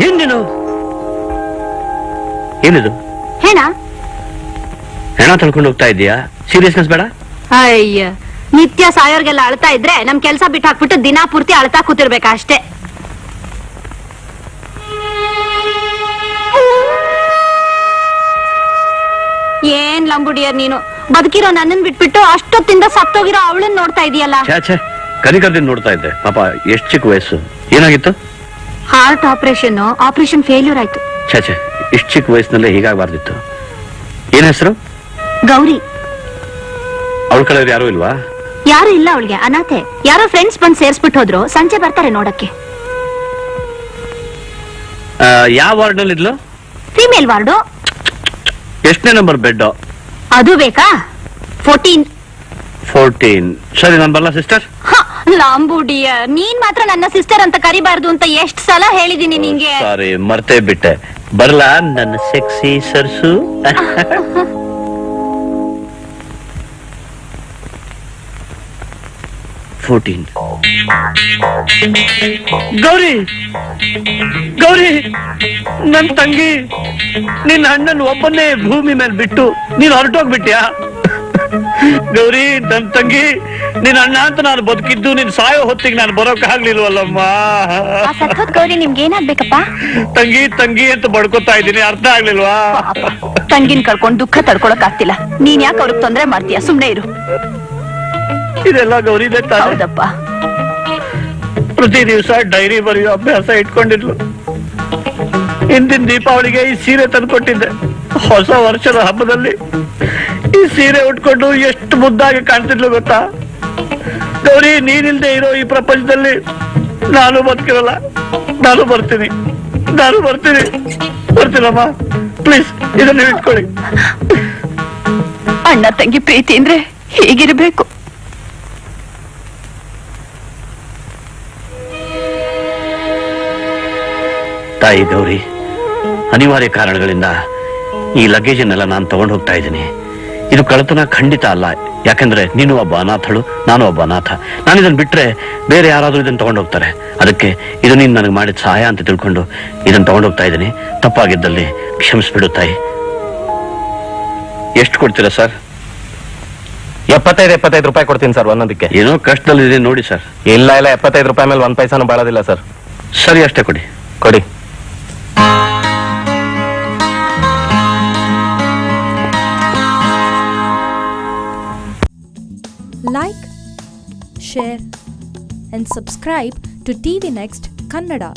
ಏನಿದು ಏನಿದು ಹೇಣ ಹೆಣ ತಳ್ಕೊಂಡು ಹೋಗ್ತಾ ಇದೀಯಾ? ಸೀರಿಯಸ್ನೆಸ್ ಬೇಡ. ಅಯ್ಯ, ನಿತ್ಯ ಸಾಯೋರ್ಗೆಲ್ಲ ಅಳ್ತಾ ಇದ್ರೆ ನಮ್ ಕೆಲ್ಸ ಬಿಟ್ಟು ಹಾಕ್ಬಿಟ್ಟು ದಿನಾ ಪೂರ್ತಿ ಅಳ್ತಾ ಕೂತಿರ್ಬೇಕಾ ಅಷ್ಟೇ. ಏನ್ ಲಂಬುಡಿಯರ್ ನೀನು, ಬದುಕಿರೋ ನನ್ನನ್ ಬಿಟ್ಬಿಟ್ಟು ಅಷ್ಟೊತ್ತಿಂದ ಸತ್ತೋಗಿರೋ ಅವಳನ್ನ ನೋಡ್ತಾ ಇದೀಯಲ್ಲ. ಕನಿಕರ್ದಿಂದ ನೋಡ್ತಾ ಇದ್ದೆ. ಪಾಪ ಎಷ್ಟು ಚಿಕ್ಕ ವಯಸ್ಸು. ಏನಾಗಿತ್ತು? ಹಾರ್ಟ್ ಆಪರೇಷನ್ ಫೇಲ್ಯೂರ್ ಆಯ್ತು. ಛೇ, ಇಷ್ಟು ಚಿಕ್ಕ ವಯಸ್ಸಿನಲ್ಲೇ ಹೀಗಾಗಬಾರ್ದಿತ್ತು. ಏನ್ ಹೆಸರು? ಗೌರಿ. ಅವಳ ಕಡೆ ಯಾರು ಇಲ್ವಾ? ಯಾರು ಇಲ್ಲ ಅವಳಿಗೆ, ಅನಾಥೆ. ಯಾರೋ ಫ್ರೆಂಡ್ಸ್ ಬಂದು ಸೇರ್ಸ್ಬಿಟ್ಟು ಹೋದ್ರು, ಸಂಜೆ ಬರ್ತಾರೆ ನೋಡಕ್ಕೆ. ಯಾವ ವಾರ್ಡ್ ನಲ್ಲಿ ಇದ್ಲು? Female ward. ಎಷ್ಟನೇ ನಂಬರ್ ಬೆಡ್? ಅದು ಬೇಕಾ? 14. ಸರಿ, ನಾನು ಬರಲ್ಲ ಸಿಸ್ಟರ್. ಲಾಂಬುಡಿಯರ್, ನೀನ್ ಮಾತ್ರ ನನ್ನ ಸಿಸ್ಟರ್ ಅಂತ ಕರಿಬಾರ್ದು ಅಂತ ಎಷ್ಟ್ ಸಲ ಹೇಳಿದೀನಿ ನಿಂಗೆ. ಸಾರಿ, ಮರ್ತೇ ಬಿಟ್ಟೆ. ಬರ್ಲಾ ನನ್ನ ಸೆಕ್ಸಿ ಸರ್ಸು? ಗೌರಿ, ಗೌರಿ, ನನ್ ತಂಗಿ, ನಿನ್ನ ಅಣ್ಣನ್ ಒಬ್ಬನ್ನೇ ಭೂಮಿ ಮೇಲೆ ಬಿಟ್ಟು ನೀನ್ ಹೊರಟೋಗ್ಬಿಟ್ಯಾ? ಗೌರಿ, ನನ್ ತಂಗಿ, ನಿನ್ನ ಅಣ್ಣ ಅಂತ ನಾನು ಬದುಕಿದ್ದು, ನಿನ್ ಸಾಯೋ ಹೊತ್ತಿಗೆ ನಾನು ಬರೋಕ್ ಆಗ್ಲಿಲ್ವಲ್ಲಮ್ಮ. ಗೌರಿ, ನಿಮ್ಗೆ ಏನಾಗ್ಬೇಕಪ್ಪ? ತಂಗಿ ತಂಗಿ ಅಂತ ಬಡ್ಕೋತಾ ಇದ್ದೀನಿ, ಅರ್ಥ ಆಗ್ಲಿಲ್ವಾ? ತಂಗಿನ ಕಳ್ಕೊಂಡು ದುಃಖ ತಡ್ಕೊಳಕ್ ಆಗ್ತಿಲ್ಲ. ನೀನ್ ಯಾಕೆ ಅವ್ರಿಗೆ ತೊಂದ್ರೆ ಮಾಡ್ತೀಯ? ಸುಮ್ನೆ ಇರು. ಇದೆಲ್ಲ ಗೌರಿದೆ ತಾನೆ? ಹೌದಪ್ಪ. ಪ್ರತಿ ದಿವಸ ಡೈರಿ ಬರೆಯೋ ಅಭ್ಯಾಸ ಇಟ್ಕೊಂಡಿದ್ಲು. ಹಿಂದಿನ ದೀಪಾವಳಿಗೆ ಈ ಸೀರೆ ತಂದ್ಕೊಟ್ಟಿದ್ದೆ. ಹೊಸ ವರ್ಷದ ಹಬ್ಬದಲ್ಲಿ ಈ ಸೀರೆ ಉಟ್ಕೊಂಡು ಎಷ್ಟು ಮುದ್ದಾಗಿ ಕಾಣ್ತಿದ್ಲು ಗೊತ್ತಾ? ಗೌರಿ, ನೀನಿಲ್ದೆ ಇರೋ ಈ ಪ್ರಪಂಚದಲ್ಲಿ ನಾನು ಬದುಕಿರಲ್ಲ. ನಾನು ಬರ್ತೀನಮ್ಮ. ಪ್ಲೀಸ್, ಇದನ್ನ ಇಟ್ಕೊಳ್ಳಿ. ಅಣ್ಣ ತಂಗಿ ಪ್ರೀತಿ ಅಂದ್ರೆ ಹೀಗಿರ್ಬೇಕು. ತಾಯಿ ಗೌರಿ, ಅನಿವಾರ್ಯ ಕಾರಣಗಳಿಂದ ಈ ಲಗೇಜನ್ನೆಲ್ಲ ನಾನು ತಗೊಂಡು ಹೋಗ್ತಾ ಇದ್ದೀನಿ. ಇದು ಕಳ್ಳತನ ಖಂಡಿತ ಅಲ್ಲ. ಯಾಕಂದ್ರೆ ನೀನು ಒಬ್ಬ ಅನಾಥಳು, ನಾನು ಒಬ್ಬ ಅನಾಥ. ನಾನು ಇದನ್ನ ಬಿಟ್ರೆ ಬೇರೆ ಯಾರಾದ್ರೂ ಇದನ್ನ ತಗೊಂಡು ಹೋಗ್ತಾರೆ. ಅದಕ್ಕೆ ಇದು ನೀನು ನನಗೆ ಮಾಡಿದ ಸಹಾಯ ಅಂತ ತಿಳ್ಕೊಂಡು ಇದನ್ನ ತಗೊಂಡು ಹೋಗ್ತಾ ಇದ್ದೀನಿ. ತಪ್ಪಾಗಿದ್ದಲ್ಲಿ ಕ್ಷಮಿಸ್ಬಿಡು ತಾಯಿ. ಎಷ್ಟು ಕೊಡ್ತೀರಾ ಸರ್? 75 ರೂಪಾಯಿ ಕೊಡ್ತೀನಿ ಸರ್ ಒಂದೊಂದಕ್ಕೆ. ಏನೋ ಕಷ್ಟದಲ್ಲಿದೆ ನೋಡಿ ಸರ್. ಇಲ್ಲ 75 ರೂಪಾಯಿ ಮೇಲೆ 1 ಪೈಸಾನು ಬಾಳೋದಿಲ್ಲ ಸರ್. ಸರಿ, ಅಷ್ಟೇ ಕೊಡಿ. Like, share and subscribe to TV Next Kannada.